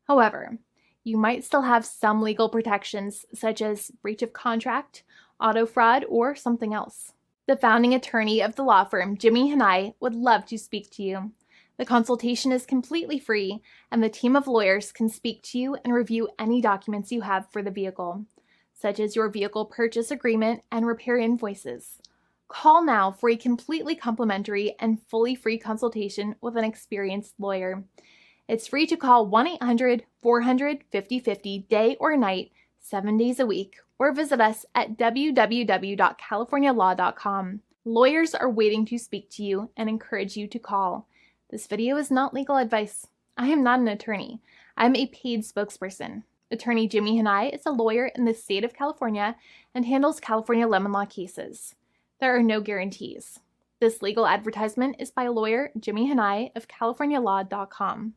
However, you might still have some legal protections such as breach of contract, auto fraud, or something else. The founding attorney of the law firm, Jimmy and I, would love to speak to you. The consultation is completely free, and the team of lawyers can speak to you and review any documents you have for the vehicle, such as your vehicle purchase agreement and repair invoices. Call now for a completely complimentary and fully free consultation with an experienced lawyer. It's free to call 1-800-400-5050 day or night, 7 days a week, or visit us at www.californialaw.com. Lawyers are waiting to speak to you and encourage you to call. This video is not legal advice. I am not an attorney. I'm a paid spokesperson. Attorney Jimmy Hanai is a lawyer in the state of California and handles California lemon law cases. There are no guarantees. This legal advertisement is by lawyer Jimmy Hanai of CaliforniaLaw.com.